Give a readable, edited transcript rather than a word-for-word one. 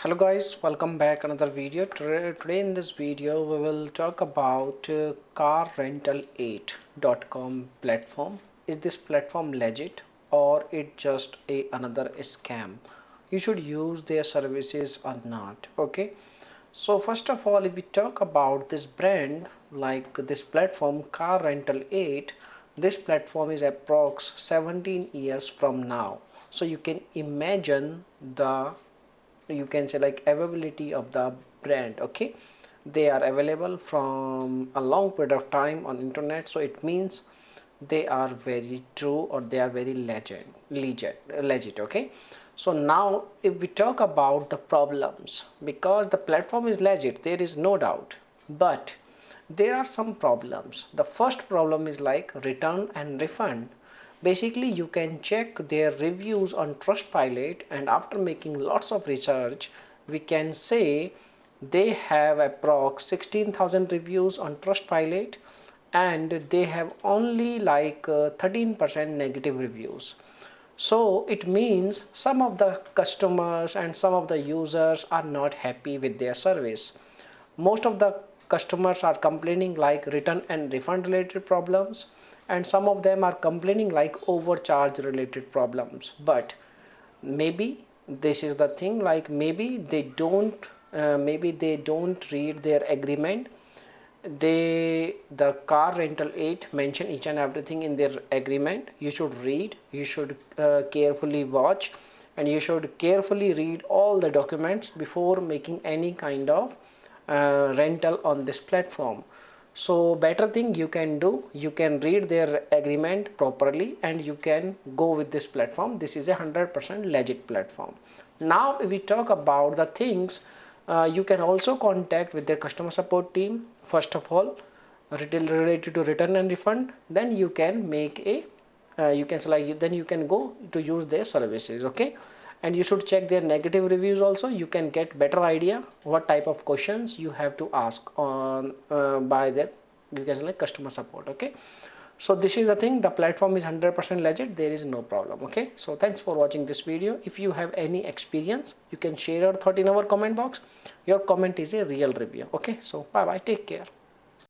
Hello guys, welcome back another video. Today in this video we will talk about carrental8.com platform. Is this platform legit or it just another scam? You should use their services or not. Okay, so first of all, if we talk about this brand, like this platform car rental 8, this platform is approx 17 years from now. So you can imagine the, you can say, like, availability of the brand. Okay, they are available from a long period of time on internet, so it means they are very true or they are very legit. Okay, so now if we talk about the problems, because the platform is legit, there is no doubt, but there are some problems. The first problem is like return and refund. Basically, you can check their reviews on Trustpilot, and after making lots of research, we can say they have approx 16,000 reviews on Trustpilot, and they have only like 13% negative reviews. So it means some of the customers and some of the users are not happy with their service. Most of the customers are complaining like return and refund related problems, and some of them are complaining like overcharge related problems. But maybe this is the thing, like maybe they don't read their agreement. The car rental 8 mention each and everything in their agreement. You should read, you should carefully watch, and you should carefully read all the documents before making any kind of rental on this platform. So better thing you can do, you can read their agreement properly and you can go with this platform. This is a 100% legit platform. Now if we talk about the things, you can also contact with their customer support team. First of all, related to return and refund, then you can make a you can select, then you can go to use their services. Okay, and you should check their negative reviews also. You can get better idea what type of questions you have to ask on by their, you can select customer support. Okay, so this is the thing, the platform is 100% legit, there is no problem. Okay, so thanks for watching this video. If you have any experience, you can share your thought in our comment box. Your comment is a real review. Okay, so bye bye, take care.